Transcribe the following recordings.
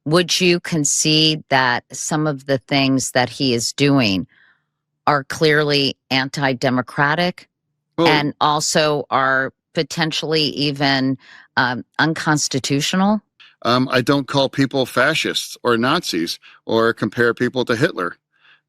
Would you concede that some of the things that he is doing are clearly anti-democratic Well, and also are potentially even unconstitutional? I don't call people fascists or Nazis or compare people to Hitler.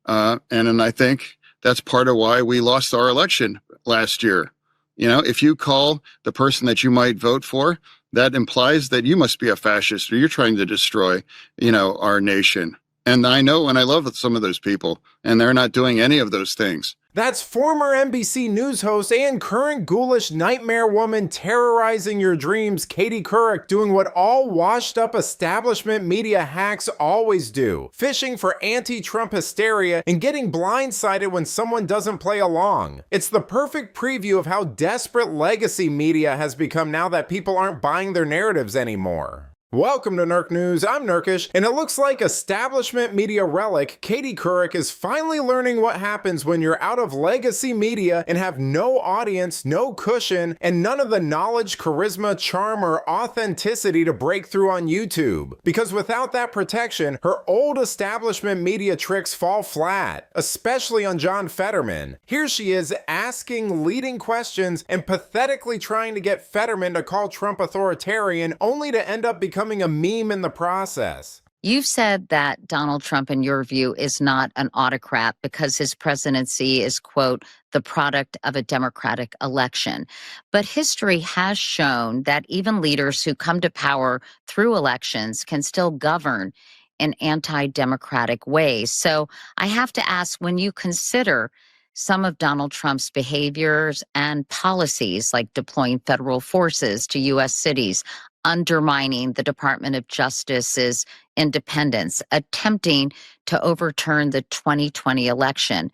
And I think that's part of why we lost our election last year. If you call the person that you might vote for, that implies that you must be a fascist or you're trying to destroy, our nation. And I know and I love some of those people, and they're not doing any of those things. That's former NBC News host and current ghoulish nightmare woman terrorizing your dreams, Katie Couric, doing what all washed up establishment media hacks always do, fishing for anti-Trump hysteria and getting blindsided when someone doesn't play along. It's the perfect preview of how desperate legacy media has become now that people aren't buying their narratives anymore. Welcome to Nerk News, I'm Nerkish, and it looks like establishment media relic Katie Couric is finally learning what happens when you're out of legacy media and have no audience, no cushion, and none of the knowledge, charisma, charm, or authenticity to break through on YouTube. Because without that protection, her old establishment media tricks fall flat, especially on John Fetterman. Here she is asking leading questions and pathetically trying to get Fetterman to call Trump authoritarian, only to end up becoming a meme in the process. You've said that Donald Trump, in your view, is not an autocrat because his presidency is, quote, the product of a democratic election. But history has shown that even leaders who come to power through elections can still govern in anti-democratic ways. So I have to ask, when you consider some of Donald Trump's behaviors and policies, like deploying federal forces to U.S. cities, undermining the Department of Justice's independence, attempting to overturn the 2020 election,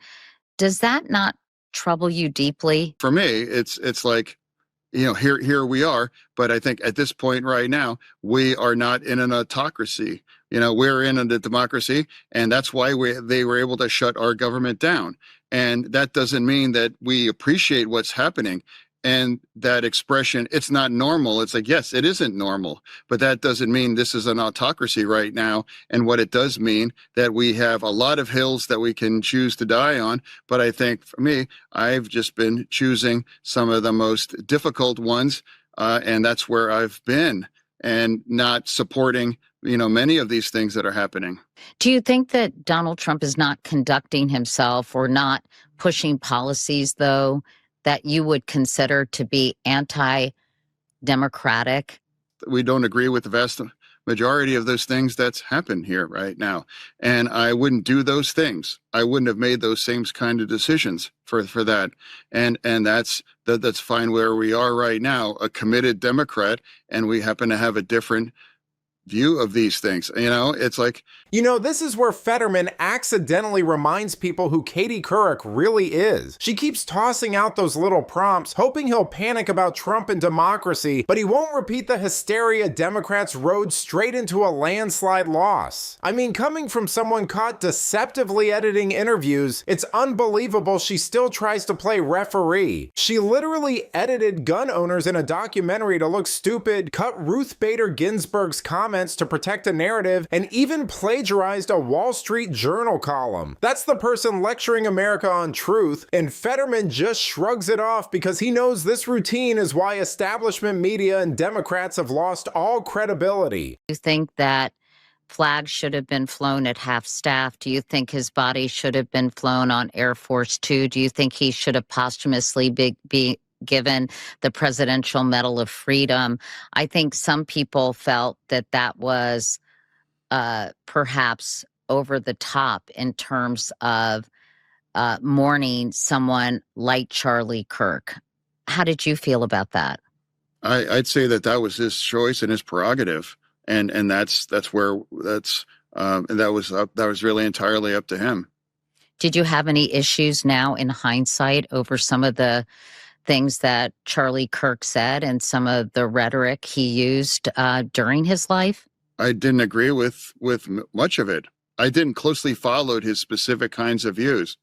does that not trouble you deeply? For me, it's like, here we are. But I think at this point right now, we are not in an autocracy. We're in a democracy, and that's why they were able to shut our government down. And that doesn't mean that we appreciate what's happening. And that expression, it's not normal. It's like, yes, it isn't normal, but that doesn't mean this is an autocracy right now. And what it does mean that we have a lot of hills that we can choose to die on. But I think for me, I've just been choosing some of the most difficult ones. And that's where I've been, and not supporting, many of these things that are happening. Do you think that Donald Trump is not conducting himself or not pushing policies, though, that you would consider to be anti-democratic? We don't agree with the vast majority of those things that's happened here right now. And I wouldn't do those things. I wouldn't have made those same kind of decisions for that. And that's fine where we are right now, a committed Democrat, and we happen to have a different view of these things. It's like, this is where Fetterman accidentally reminds people who Katie Couric really is. She keeps tossing out those little prompts, hoping he'll panic about Trump and democracy, but he won't repeat the hysteria Democrats rode straight into a landslide loss. I mean, coming from someone caught deceptively editing interviews, it's unbelievable she still tries to play referee. She literally edited gun owners in a documentary to look stupid, cut Ruth Bader Ginsburg's comments to protect a narrative, and even plagiarized a Wall Street Journal column. That's the person lecturing America on truth, and Fetterman just shrugs it off because he knows this routine is why establishment media and Democrats have lost all credibility. Do you think that flags should have been flown at half staff? Do you think his body should have been flown on Air Force Two? Do you think he should have posthumously be given the Presidential Medal of Freedom? I think some people felt that was perhaps over the top in terms of mourning someone like Charlie Kirk. How did you feel about that? I'd say that was his choice and his prerogative, and that was really entirely up to him. Did you have any issues now in hindsight over some of the things that Charlie Kirk said and some of the rhetoric he used during his life? I didn't agree with much of it. I didn't closely follow his specific kinds of views,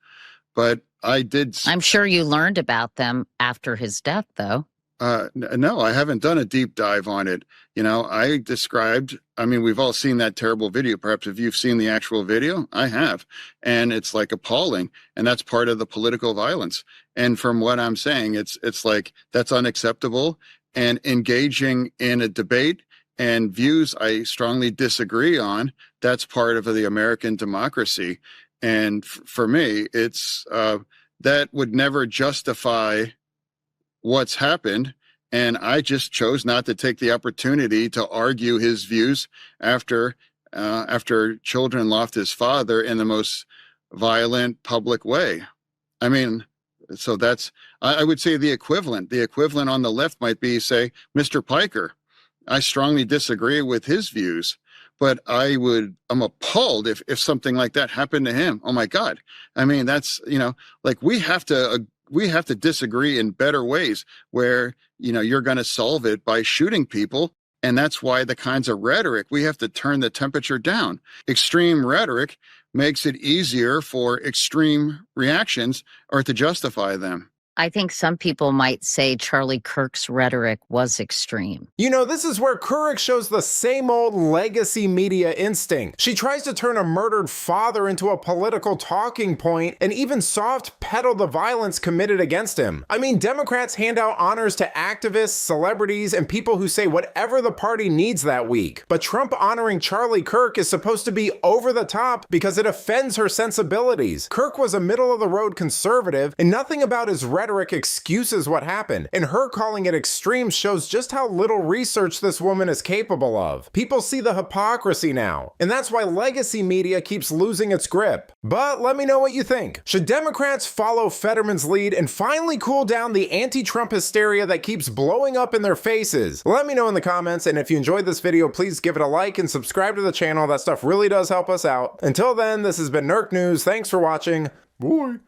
but I did. I'm sure you learned about them after his death, though. No, I haven't done a deep dive on it. I mean, we've all seen that terrible video. Perhaps if you've seen the actual video, I have. And it's like appalling. And that's part of the political violence. And from what I'm saying, it's like that's unacceptable. And engaging in a debate and views I strongly disagree on, that's part of the American democracy. And for me, it's that would never justify what's happened. And I just chose not to take the opportunity to argue his views after children lost his father in the most violent public way. I mean, so I would say the equivalent. The equivalent on the left might be, say, Mr. Piker. I strongly disagree with his views, but I'm appalled if something like that happened to him. Oh my God. I mean, that's, like we have to disagree in better ways where, you're going to solve it by shooting people. And that's why the kinds of rhetoric, we have to turn the temperature down. Extreme rhetoric makes it easier for extreme reactions or to justify them. I think some people might say Charlie Kirk's rhetoric was extreme. This is where Couric shows the same old legacy media instinct. She tries to turn a murdered father into a political talking point and even soft pedal the violence committed against him. I mean, Democrats hand out honors to activists, celebrities, and people who say whatever the party needs that week. But Trump honoring Charlie Kirk is supposed to be over the top because it offends her sensibilities. Kirk was a middle-of-the-road conservative, and nothing about his rhetoric excuses what happened, and her calling it extreme shows just how little research this woman is capable of. People see the hypocrisy now, and that's why legacy media keeps losing its grip. But let me know what you think. Should Democrats follow Fetterman's lead and finally cool down the anti-Trump hysteria that keeps blowing up in their faces? Let me know in the comments, and if you enjoyed this video, please give it a like and subscribe to the channel. That stuff really does help us out. Until then, this has been Nerk News. Thanks for watching. Bye.